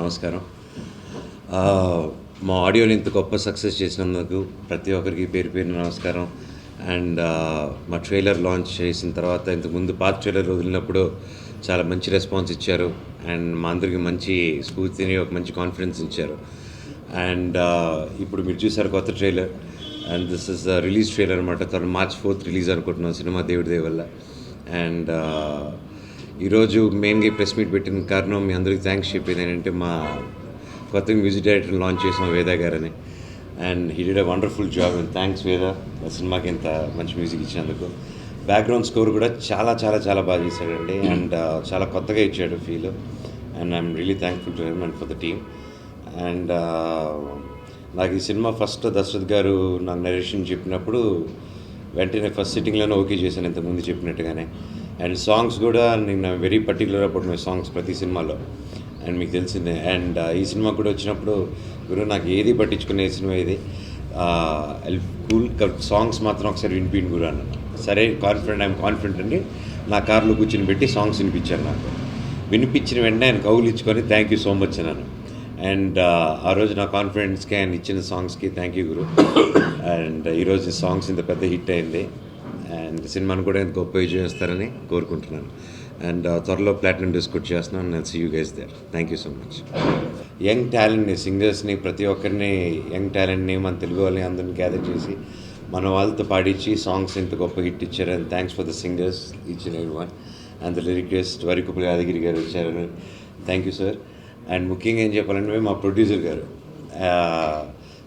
నమస్కారం. మా ఆడియోని ఇంత గొప్ప సక్సెస్ చేసినందుకు ప్రతి ఒక్కరికి పేరు పేరున నమస్కారం. అండ్ మా ట్రైలర్ లాంచ్ చేసిన తర్వాత ఇంతకుముందు పాత ట్రైలర్ వదిలినప్పుడు చాలా మంచి రెస్పాన్స్ ఇచ్చారు. అండ్ మా అందరికి మంచి స్ఫూర్తిని, ఒక మంచి కాన్ఫిడెన్స్ ఇచ్చారు. అండ్ ఇప్పుడు మీరు చూసారు కొత్త trailer. And this is release trailer అనమాట. March 4th రిలీజ్ అనుకుంటున్నాం సినిమా, దేవుడి దయ వల్ల. అండ్ ఈరోజు మెయిన్గా ప్రెస్ మీట్ పెట్టిన కారణం మీ అందరికీ థ్యాంక్స్ చెప్పేది ఏంటంటే, మా కొత్త మ్యూజిక్ డైరెక్టర్ లాంచ్ చేసాం వేద గారని. And he did a wonderful job. And thanks వేద, ఆ సినిమాకి ఇంత మంచి మ్యూజిక్ ఇచ్చినందుకు. బ్యాక్గ్రౌండ్ స్కోర్ కూడా చాలా చాలా చాలా బాగా చేశాడండి. అండ్ చాలా కొత్తగా ఇచ్చాడు feel. And I'm really thankful to him and for the team. And నాకు ఈ సినిమా ఫస్ట్ దశరథ్ గారు నాకు నరేషన్ చెప్పినప్పుడు వెంటనే ఫస్ట్ సిట్టింగ్లోనే ఓకే చేశాను, ఇంతకుముందు చెప్పినట్టుగానే. అండ్ సాంగ్స్ కూడా నేను very particular about my songs ప్రతి సినిమాలో. అండ్ మీకు తెలిసిందే. అండ్ ఈ సినిమా కూడా వచ్చినప్పుడు గురు నాకు ఏది పట్టించుకునే సినిమా ఇది, కూల్ సాంగ్స్ మాత్రం ఒకసారి వినిపిండి గురు అన్నాను. సరే ఐఎమ్ కాన్ఫిడెంట్ అండి. నా కార్లో కూర్చొని పెట్టి సాంగ్స్ వినిపించాను. నాకు వినిపించిన వెంటనే ఆయన కౌలు ఇచ్చుకొని థ్యాంక్ యూ సో మచ్ అన్నాను. అండ్ ఆ రోజు నా కాన్ఫిడెన్స్కి ఆయన ఇచ్చిన సాంగ్స్కి థ్యాంక్ యూ గురు. అండ్ ఈరోజు సాంగ్స్ ఇంత పెద్ద హిట్ అయింది. అండ్ సినిమాను కూడా ఇంత గొప్ప విజయం ఇస్తారని కోరుకుంటున్నాను. అండ్ త్వరలో ప్లాటినం డిస్కౌట్ చేస్తున్నాను. నేను see you guys there. Thank you so much. Young టాలెంట్ని, సింగర్స్ని, ప్రతి ఒక్కరిని, యంగ్ టాలెంట్ని మన తెలుగు వాళ్ళని అందరిని గ్యాదర్ చేసి మన వాళ్ళతో పాడించి సాంగ్స్ ఇంత గొప్ప హిట్ ఇచ్చారు. And thanks for the singers, each and every one. And the lyricist Varikuppala Yadagiri garu వచ్చారు. Thank you sir. అండ్ ముఖ్యంగా ఏం చెప్పాలంటే, మా ప్రొడ్యూసర్ గారు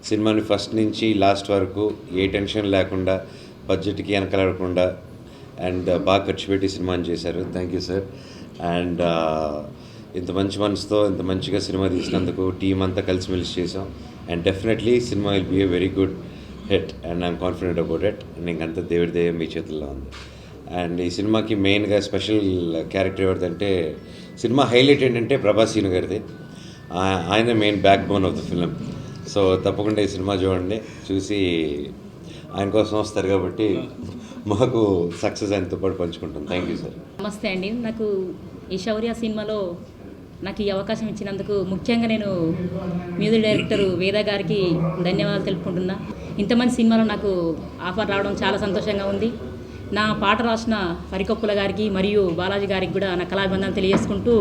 సినిమాని ఫస్ట్ నుంచి లాస్ట్ వరకు ఏ టెన్షన్ లేకుండా, బడ్జెట్కి వెనకలడకుండా అండ్ బాగా ఖర్చు పెట్టి సినిమాని చేశారు. Thank you sir. అండ్ ఇంత మంచి మనసుతో ఇంత మంచిగా సినిమా తీసినందుకు టీం అంతా కలిసిమెలిసి చేసాం. And definitely cinema will be a very good hit. And I'm confident about it. ఇంకంతా దేవుడి దయ మీ చేతుల్లో ఉంది. అండ్ ఈ సినిమాకి మెయిన్గా స్పెషల్ క్యారెక్టర్ ఎవరిదంటే, సినిమా హైలైట్ ఏంటంటే ప్రభాస్ గారిది. ఆయన main back bone of the film. So తప్పకుండా ఈ సినిమా చూడండి, చూసి ఆయన కోసం వస్తారు కాబట్టి మాకు సక్సెస్ ఆయనతో పాటు పంచుకుంటాం. Thank you sir. నమస్తే అండి. నాకు ఈ శౌర్య సినిమాలో నాకు ఈ అవకాశం ఇచ్చినందుకు ముఖ్యంగా నేను మ్యూజిక్ డైరెక్టర్ వేద గారికి ధన్యవాదాలు తెలుపుకుంటున్నా. ఇంతమంది సినిమాలో నాకు ఆఫర్ రావడం చాలా సంతోషంగా ఉంది. నా పాట రాసిన వరికొప్పుల గారికి మరియు బాలాజీ గారికి కూడా నా కళాభివందనలు తెలియజేసుకుంటూ,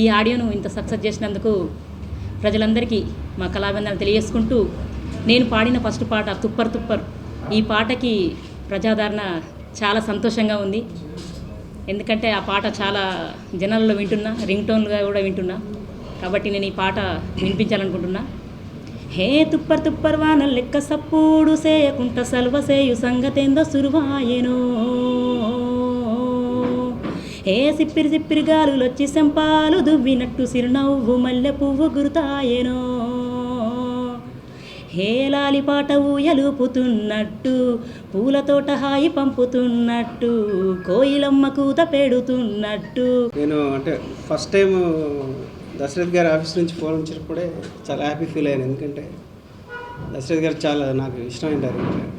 ఈ ఆడియోను ఇంత సక్సెస్ చేసినందుకు ప్రజలందరికీ మా కళాభివందనలు తెలియజేసుకుంటూ, నేను పాడిన ఫస్ట్ పాట తుప్పర్ తుప్పర్, ఈ పాటకి ప్రజాదరణ చాలా సంతోషంగా ఉంది. ఎందుకంటే ఆ పాట చాలా జనాల్లో వింటున్నా, రింగ్ టోన్గా కూడా వింటున్నా. కాబట్టి నేను ఈ పాట వినిపించాలనుకుంటున్నా. హే తుప్పర్ తుప్పర్ వాన లెక్క సప్పుడు సేయకుంట సల్వసేయు సంగతేందో సురువాయెనో, హే సిప్పిరి సిప్పిరి గాలులొచ్చి సెంపాలు దువ్వినట్టు సిరునవ్వు మల్లె పువ్వు గురుతాయెనో, హే లాలిపాట ఊయలుపుతున్నట్టు పూలతోట హాయి పంపుతున్నట్టు కోయిలమ్మ కూత పెడుతున్నట్టు. నేను అంటే ఫస్ట్ టైం దశరథ్ గారి ఆఫీస్ నుంచి ఫోన్ వచ్చినప్పుడే చాలా హ్యాపీ ఫీల్ అయ్యాను. ఎందుకంటే దశరథ్ గారు చాలా నాకు ఇష్టమైన డైరెక్టర్.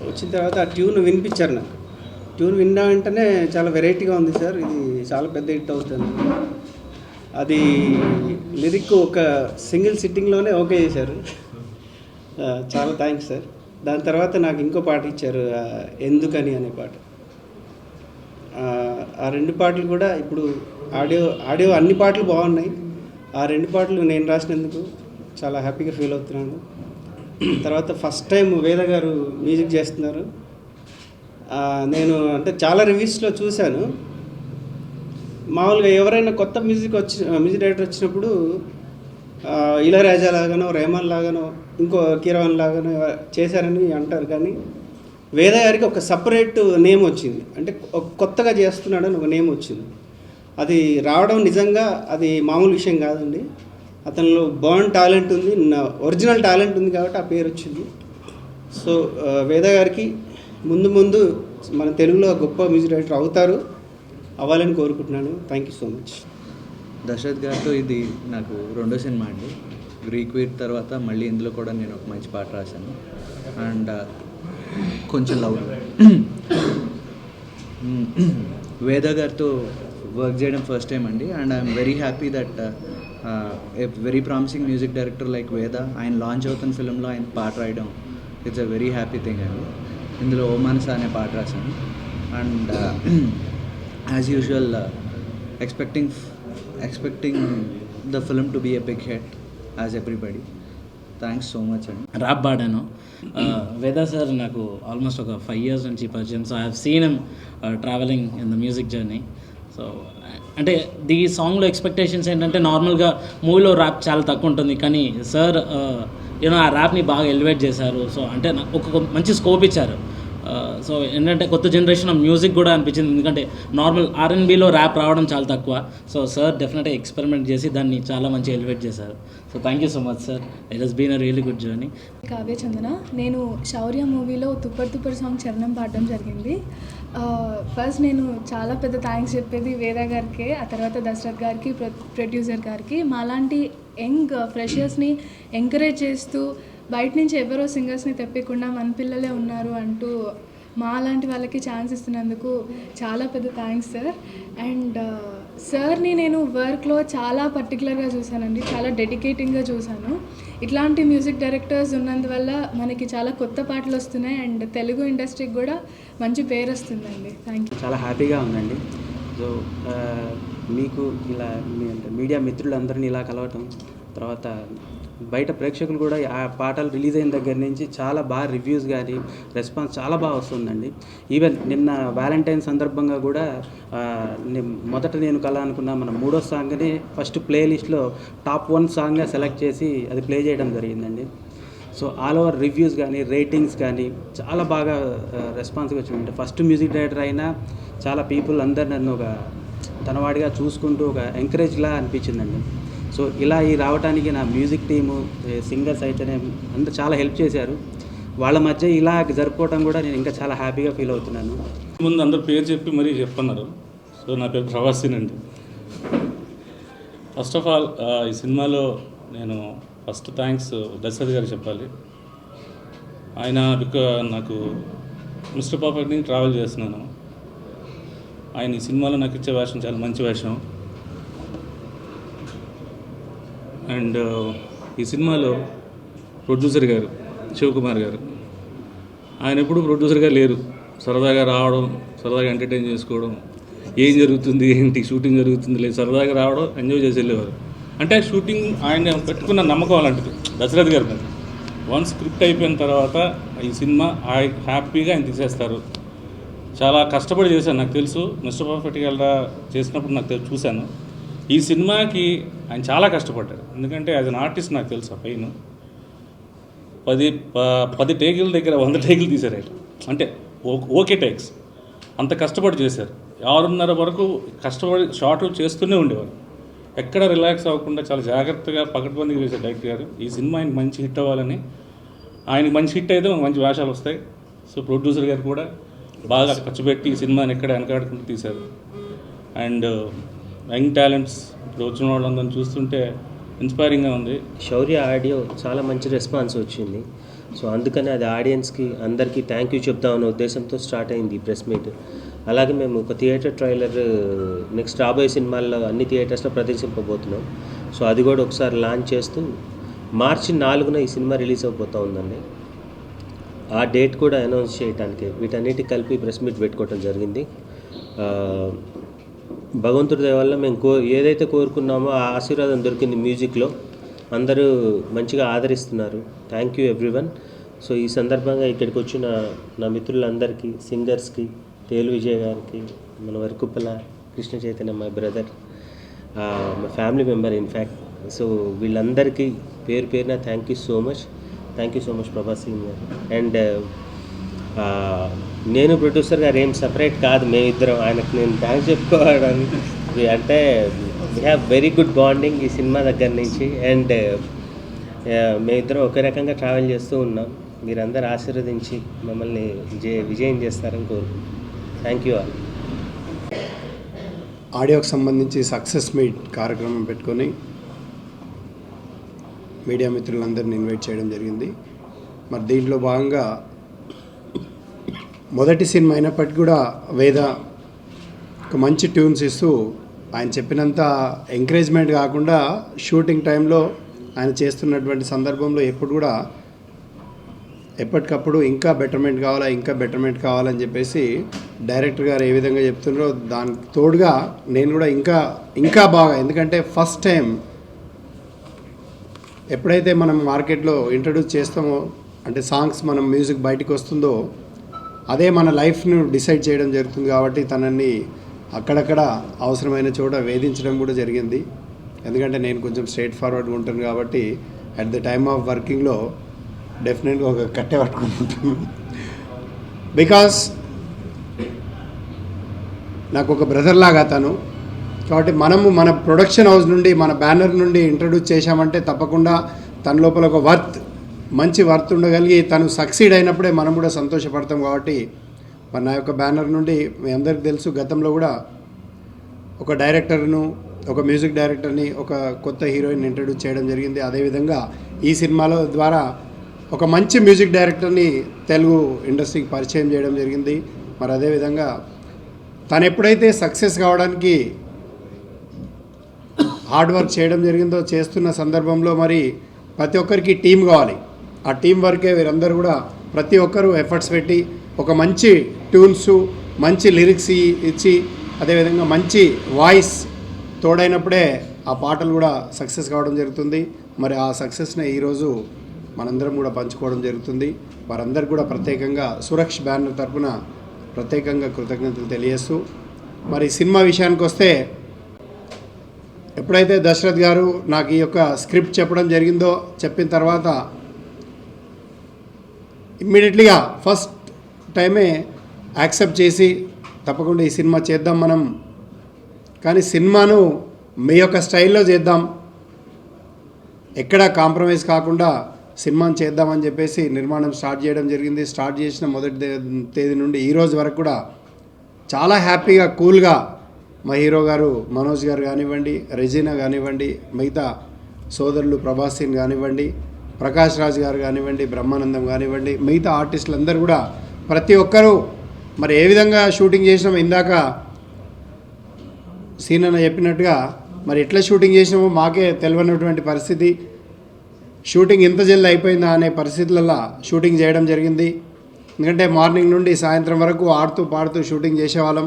వచ్చిన తర్వాత ఆ ట్యూన్ వినిపించారు. నాకు ట్యూన్ విన్న వెంటనే చాలా వెరైటీగా ఉంది సార్, ఇది చాలా పెద్ద హిట్ అవుతుంది. అది లిరిక్ ఒక సింగిల్ సిట్టింగ్లోనే ఓకే చేశారు. చాలా థ్యాంక్స్ సార్. దాని తర్వాత నాకు ఇంకో పాట ఇచ్చారు, ఎందుకని అనే పాట. ఆ రెండు పాటలు కూడా ఇప్పుడు ఆడియో అన్ని పాటలు బాగున్నాయి. ఆ రెండు పాటలు నేను రాసినందుకు చాలా హ్యాపీగా ఫీల్ అవుతున్నాను. తర్వాత ఫస్ట్ టైం వేద గారు మ్యూజిక్ చేస్తున్నారు. నేను అంటే చాలా రివ్యూస్లో చూశాను. మామూలుగా ఎవరైనా కొత్త మ్యూజిక్ డైరెక్టర్ వచ్చినప్పుడు ఇళయరాజా లాగానో, రెహమాన్ లాగానో, ఇంకో కీరవాన్ లాగానో చేశారని అంటారు. కానీ వేద గారికి ఒక సపరేట్ నేమ్ వచ్చింది. అంటే కొత్తగా చేస్తున్నాడని ఒక నేమ్ వచ్చింది. అది రావడం నిజంగా అది మామూలు విషయం కాదండి. అతనిలో బర్న్ టాలెంట్ ఉంది, ఒరిజినల్ టాలెంట్ ఉంది కాబట్టి ఆ పేరు వచ్చింది. సో వేద గారికి ముందు ముందు మన తెలుగులో గొప్ప మ్యూజిక్ డైరెక్టర్ అవ్వాలని కోరుకుంటున్నాను. Thank you so much. Dashrath గారితో ఇది నాకు రెండో సినిమా అండి. గ్రీక్ వీర్ తర్వాత మళ్ళీ ఇందులో కూడా నేను ఒక మంచి పాట రాశాను. అండ్ కొంచెం లవ్ వేద గారితో వర్క్ చేయడం ఫస్ట్ టైం అండి. And I'm very happy that a very promising music director like Veda ఆయన లాంచ్ అవుతున్న ఫిల్మ్లో ఆయన పాట రాయడం it's a very happy thing అండి. ఇందులో ఓ మనస అనే పాట రాశాను. And as usual expecting the film to be a big hit as everybody. Thanks so much అండి. ర్యాప్ పాడాను. వేదా సార్ నాకు ఆల్మోస్ట్ ఒక 5 years నుంచి పరిచయం. So I have seen him travelling in the music journey. So అంటే ఈ సాంగ్లో expectations ఏంటంటే నార్మల్గా మూవీలో ర్యాప్ చాలా తక్కువ ఉంటుంది, కానీ సార్ యూనో ఆ ర్యాప్ని బాగా ఎలివేట్ చేశారు. సో అంటే ఒక మంచి స్కోప్ ఇచ్చారు. సో ఏంటంటే కొత్త జనరేషన్ ఆఫ్ మ్యూజిక్ కూడా అనిపించింది, ఎందుకంటే నార్మల్ R&Bలో ర్యాప్ రావడం చాలా తక్కువ. సో సార్ డెఫినెట్గా ఎక్స్పెరిమెంట్ చేసి దాన్ని చాలా మంచి ఎలివేట్ చేశారు. So thank you so much sir. It has been a really good journey. Kavya Chandana. నేను శౌర్య మూవీలో తుప్పర్ సాంగ్ చరణం పాడడం జరిగింది. ఫస్ట్ నేను చాలా పెద్ద థ్యాంక్స్ చెప్పేది వేద గారికి, ఆ తర్వాత దశరథ్ గారికి, ప్రొడ్యూసర్ గారికి. మాలాంటి యంగ్ ఫ్రెషర్స్ని ఎంకరేజ్ చేస్తూ బయట నుంచి ఎవరో సింగర్స్ని తెప్పకుండా మన పిల్లలే ఉన్నారు అంటూ మా లాంటి వాళ్ళకి ఛాన్స్ ఇస్తున్నందుకు చాలా పెద్ద థ్యాంక్స్ సార్. అండ్ సార్ని నేను వర్క్లో చాలా పర్టికులర్గా చూశానండి, చాలా డెడికేటింగ్గా చూశాను. ఇట్లాంటి మ్యూజిక్ డైరెక్టర్స్ ఉన్నందువల్ల మనకి చాలా కొత్త పాటలు వస్తున్నాయి అండ్ తెలుగు ఇండస్ట్రీకి కూడా మంచి పేరు వస్తుందండి. Thank you. చాలా హ్యాపీగా ఉందండి. సో మీకు ఇలా మీడియా మిత్రులందరినీ ఇలా కలవటం, తర్వాత బయట ప్రేక్షకులు కూడా ఆ పాటలు రిలీజ్ అయిన దగ్గర నుంచి చాలా బాగా రివ్యూస్ కానీ రెస్పాన్స్ చాలా బాగా వస్తుందండి. ఈవెన్ నిన్న వ్యాలంటైన్ సందర్భంగా కూడా మొదట నేను కల అనుకున్న మన 3వ సాంగ్ని ఫస్ట్ ప్లేలిస్ట్లో టాప్ 1 సాంగ్గా సెలెక్ట్ చేసి అది ప్లే చేయడం జరిగిందండి. సో ఆల్ ఓవర్ రివ్యూస్ కానీ రేటింగ్స్ కానీ చాలా బాగా రెస్పాన్స్గా వచ్చిందంటే ఫస్ట్ మ్యూజిక్ డైరెక్టర్ అయినా చాలా పీపుల్ అందరు నన్ను ఒక తనవాడిగా చూసుకుంటూ ఒక ఎంకరేజ్లా అనిపించిందండి. సో ఇలా ఈ రావడానికి నా మ్యూజిక్ టీము, సింగర్స్ అయితేనే అందరూ చాలా హెల్ప్ చేశారు. వాళ్ళ మధ్య ఇలా జరుపుకోవడం కూడా నేను ఇంకా చాలా హ్యాపీగా ఫీల్ అవుతున్నాను. ముందు అందరు పేరు చెప్పి మరీ చెప్పన్నారు. సో నా పేరు ప్రవాసీన్ అండి. ఫస్ట్ ఆఫ్ ఆల్ ఈ సినిమాలో నేను ఫస్ట్ థ్యాంక్స్ దశరథ్ గారికి చెప్పాలి. ఆయన నాకు మిస్టర్ పర్ఫెక్ట్ని ట్రావెల్ చేస్తున్నాను. ఆయన ఈ సినిమాలో నాకు ఇచ్చే వేషం చాలా మంచి వేషం. అండ్ ఈ సినిమాలో ప్రొడ్యూసర్ గారు శివకుమార్ గారు, ఆయన ఎప్పుడు ప్రొడ్యూసర్గా లేరు. సరదాగా రావడం, సరదాగా ఎంటర్టైన్ చేసుకోవడం, ఏం జరుగుతుంది ఏంటి షూటింగ్ జరుగుతుంది లేదు సరదాగా రావడం, ఎంజాయ్ చేసి వెళ్ళేవారు. అంటే షూటింగ్ ఆయన పెట్టుకున్న నమ్మకం అలాంటిది దశరథ్ గారి మీద. వన్స్ స్క్రిప్ట్ అయిపోయిన తర్వాత ఈ సినిమా హ్యాపీగా ఆయన తీసేస్తారు. చాలా కష్టపడి చేశాను, నాకు తెలుసు. మిస్టర్ పర్ఫెక్ట్గా చేసినప్పుడు నాకు చూశాను. ఈ సినిమాకి ఆయన చాలా కష్టపడ్డారు, ఎందుకంటే యాజ్ అన్ ఆర్టిస్ట్ నాకు తెలుసు ఆ పైన 10 టేకుల దగ్గర 100 టేకులు తీశారు ఆయన. అంటే ఓకే టేక్స్ అంత కష్టపడి చేశారు. 6:30 వరకు కష్టపడి షార్ట్లు చేస్తూనే ఉండేవారు, ఎక్కడ రిలాక్స్ అవ్వకుండా చాలా జాగ్రత్తగా పకడ్బందీగా చేశారు డైరెక్టర్ గారు. ఈ సినిమా ఆయనకి మంచి హిట్ అవ్వాలని, ఆయనకి మంచి హిట్ అయితే మంచి వేషాలు వస్తాయి. సో ప్రొడ్యూసర్ గారు కూడా బాగా ఖర్చు పెట్టి ఈ సినిమాని ఎక్కడ వెనకాడుకుంటూ తీశారు. అండ్ యంగ్ టాలెంట్స్ ఇప్పుడు వచ్చిన వాళ్ళందరినీ చూస్తుంటే ఇన్స్పైరింగ్గా ఉంది. శౌర్య ఆడియో చాలా మంచి రెస్పాన్స్ వచ్చింది. సో అందుకని అది ఆడియన్స్కి అందరికీ థ్యాంక్ యూ చెప్దామన్న ఉద్దేశంతో స్టార్ట్ అయింది ఈ ప్రెస్ మీట్. అలాగే మేము ఒక థియేటర్ ట్రైలర్ నెక్స్ట్ రాబోయే సినిమాల్లో అన్ని థియేటర్స్లో ప్రదర్శింపబోతున్నాం. సో అది కూడా ఒకసారి లాంచ్ చేస్తూ March 4న ఈ సినిమా రిలీజ్ అయిపోతూ ఉందండి. ఆ డేట్ కూడా అనౌన్స్ చేయడానికి వీటన్నిటికి కలిపి ప్రెస్ మీట్ పెట్టుకోవడం జరిగింది. భగవంతుడి దయ వల్ల మేము ఏదైతే కోరుకున్నామో ఆ ఆశీర్వాదం దొరికింది. మ్యూజిక్లో అందరూ మంచిగా ఆదరిస్తున్నారు. Thank you everyone. సో ఈ సందర్భంగా ఇక్కడికి వచ్చిన నా మిత్రులందరికీ, సింగర్స్కి, తేలు విజయ్ గారికి, మన Varakuppala Krishna Chaitanya, my brother, my family member in fact. So వీళ్ళందరికీ పేరున thank you so much. Thank you so much Prabhas Singh garu. And నేను ప్రొడ్యూసర్ గారు ఏం సపరేట్ కాదు, మేమిద్దరం. ఆయనకు నేను థ్యాంక్స్ చెప్పుకోవడానికి అంటే we have very good bonding ఈ సినిమా దగ్గర నుంచి. అండ్ మేమిద్దరం ఒకే రకంగా ట్రావెల్ చేస్తూ ఉన్నాం. మీరందరూ ఆశీర్వదించి మమ్మల్ని విజయం చేస్తారని కోరుకుంటున్నాం. Thank you all. ఆడియోకి సంబంధించి సక్సెస్ మీట్ కార్యక్రమం పెట్టుకొని మీడియా మిత్రులందరినీ ఇన్వైట్ చేయడం జరిగింది. మరి దీంట్లో భాగంగా మొదటి సినిమా అయినప్పటికీ కూడా వేద ఒక మంచి ట్యూన్స్ ఇస్తూ ఆయన చెప్పినంత ఎంకరేజ్మెంట్ కాకుండా షూటింగ్ టైంలో ఆయన చేస్తున్నటువంటి సందర్భంలో ఎప్పుడు కూడా ఎప్పటికప్పుడు ఇంకా బెటర్మెంట్ కావాలని చెప్పేసి డైరెక్టర్ గారు ఏ విధంగా చెప్తున్నారో దానికి తోడుగా నేను కూడా ఇంకా బాగా, ఎందుకంటే ఫస్ట్ టైం ఎప్పుడైతే మనం మార్కెట్లో ఇంట్రడ్యూస్ చేస్తామో, అంటే సాంగ్స్ మనం మ్యూజిక్ బయటికి వస్తుందో అదే మన లైఫ్ను డిసైడ్ చేయడం జరుగుతుంది. కాబట్టి తనని అక్కడక్కడ అవసరమైన చోట వేధించడం కూడా జరిగింది. ఎందుకంటే నేను కొంచెం స్ట్రైట్ ఫార్వర్డ్గా ఉంటాను కాబట్టి అట్ ద టైమ్ ఆఫ్ వర్కింగ్లో డెఫినెట్గా ఒక కట్టె పట్టుకుని ఉంటాను. బికాస్ నాకు ఒక బ్రదర్ లాగా తను. కాబట్టి మనము మన ప్రొడక్షన్ హౌస్ నుండి, మన బ్యానర్ నుండి ఇంట్రడ్యూస్ చేశామంటే తప్పకుండా తన లోపల ఒక మంచి వర్త్ ఉండగలిగి తను సక్సీడ్ అయినప్పుడే మనం కూడా సంతోషపడతాం. కాబట్టి మరి నా యొక్క బ్యానర్ నుండి మీ అందరికీ తెలుసు, గతంలో కూడా ఒక డైరెక్టర్ను, ఒక మ్యూజిక్ డైరెక్టర్ని, ఒక కొత్త హీరోయిన్ ఇంట్రడ్యూస్ చేయడం జరిగింది. అదేవిధంగా ఈ సినిమాలో ద్వారా ఒక మంచి మ్యూజిక్ డైరెక్టర్ని తెలుగు ఇండస్ట్రీకి పరిచయం చేయడం జరిగింది. మరి అదేవిధంగా తను ఎప్పుడైతే సక్సెస్ కావడానికి హార్డ్ వర్క్ చేయడం జరిగిందో, చేస్తున్న సందర్భంలో మరి ప్రతి ఒక్కరికి టీం కావాలి. ఆ టీం వర్కే వీరందరూ కూడా ప్రతి ఒక్కరూ ఎఫర్ట్స్ పెట్టి ఒక మంచి ట్యూన్స్, మంచి లిరిక్స్ ఇచ్చి అదేవిధంగా మంచి వాయిస్ తోడైనప్పుడే ఆ పాటలు కూడా సక్సెస్ కావడం జరుగుతుంది. మరి ఆ సక్సెస్ని ఈరోజు మనందరం కూడా పంచుకోవడం జరుగుతుంది. వారందరికీ కూడా ప్రత్యేకంగా సురక్ష్ బ్యానర్ తరఫున ప్రత్యేకంగా కృతజ్ఞతలు తెలియజేస్తూ, మరి సినిమా విషయానికి వస్తే ఎప్పుడైతే దశరథ్ గారు నాకు ఈ యొక్క స్క్రిప్ట్ చెప్పడం జరిగిందో, చెప్పిన తర్వాత ఇమ్మీడియట్లీగా ఫస్ట్ టైమే యాక్సెప్ట్ చేసి తప్పకుండా ఈ సినిమా చేద్దాం మనం, కానీ సినిమాను మీ యొక్క స్టైల్లో చేద్దాం, ఎక్కడా కాంప్రమైజ్ కాకుండా సినిమాను చేద్దామని చెప్పేసి నిర్మాణం స్టార్ట్ చేయడం జరిగింది. స్టార్ట్ చేసిన మొదటి తేదీ నుండి ఈ రోజు వరకు కూడా చాలా హ్యాపీగా, కూల్గా మా హీరో గారు మనోజ్ గారు కానివ్వండి, రెజీనా కానివ్వండి, మిగతా సోదరులు ప్రభాసిన్ కానివ్వండి, ప్రకాష్ రాజ్ గారు కానివ్వండి, బ్రహ్మానందం కానివ్వండి, మిగతా ఆర్టిస్టులు అందరూ కూడా ప్రతి ఒక్కరూ మరి ఏ విధంగా షూటింగ్ చేసినామో, ఇందాక సీన్ అన్న చెప్పినట్టుగా మరి ఎట్లా షూటింగ్ చేసినామో మాకే తెలియనటువంటి పరిస్థితి. షూటింగ్ ఇంత జల్ది అయిపోయిందా అనే పరిస్థితులలో షూటింగ్ చేయడం జరిగింది. ఎందుకంటే మార్నింగ్ నుండి సాయంత్రం వరకు ఆడుతూ పాడుతూ షూటింగ్ చేసేవాళ్ళం.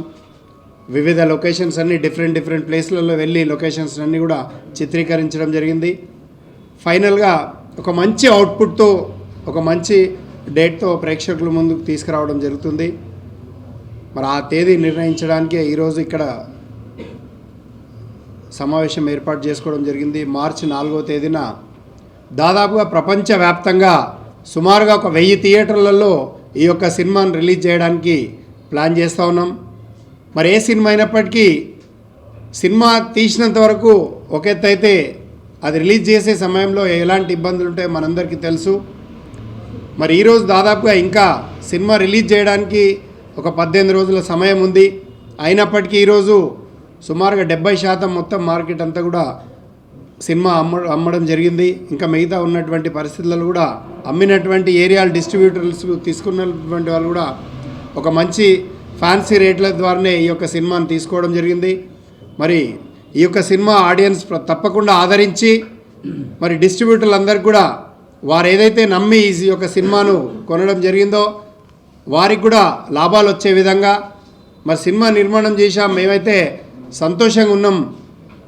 వివిధ లొకేషన్స్ అన్నీ డిఫరెంట్ ప్లేస్లలో వెళ్ళి లొకేషన్స్ అన్నీ కూడా చిత్రీకరించడం జరిగింది. ఫైనల్గా ఒక మంచి అవుట్పుట్తో, ఒక మంచి డేట్తో ప్రేక్షకుల ముందుకు తీసుకురావడం జరుగుతుంది. మరి ఆ తేదీ నిర్ణయించడానికే ఈరోజు ఇక్కడ సమావేశం ఏర్పాటు చేసుకోవడం జరిగింది. మార్చి 4వ తేదీన దాదాపుగా ప్రపంచవ్యాప్తంగా సుమారుగా ఒక 1000 థియేటర్లలో ఈ యొక్క సినిమాను రిలీజ్ చేయడానికి ప్లాన్ చేస్తూ ఉన్నాం. మరి ఏ సినిమా అయినప్పటికీ సినిమా తీసినంత వరకు ఒక ఎత్తు అయితే, అది రిలీజ్ చేసే సమయంలో ఎలాంటి ఇబ్బందులు ఉంటాయో మనందరికీ తెలుసు. మరి ఈరోజు దాదాపుగా ఇంకా సినిమా రిలీజ్ చేయడానికి ఒక 18 రోజుల సమయం ఉంది. అయినప్పటికీ ఈరోజు సుమారుగా 70% మొత్తం మార్కెట్ అంతా కూడా సినిమా అమ్మడం జరిగింది. ఇంకా మిగతా ఉన్నటువంటి పరిస్థితులలో కూడా అమ్మినటువంటి ఏరియాలు డిస్ట్రిబ్యూటర్స్ తీసుకున్నటువంటి వాళ్ళు కూడా ఒక మంచి ఫ్యాన్సీ రేట్ల ద్వారానే ఈ యొక్క సినిమాను తీసుకోవడం జరిగింది. మరి ఈ యొక్క సినిమా ఆడియన్స్ తప్పకుండా ఆదరించి మరి డిస్ట్రిబ్యూటర్లు అందరికీ కూడా వారు ఏదైతే నమ్మి ఈ యొక్క సినిమాను కొనడం జరిగిందో వారికి కూడా లాభాలు వచ్చే విధంగా మరి సినిమా నిర్మాణం చేశాం. మేమైతే సంతోషంగా ఉన్నాం.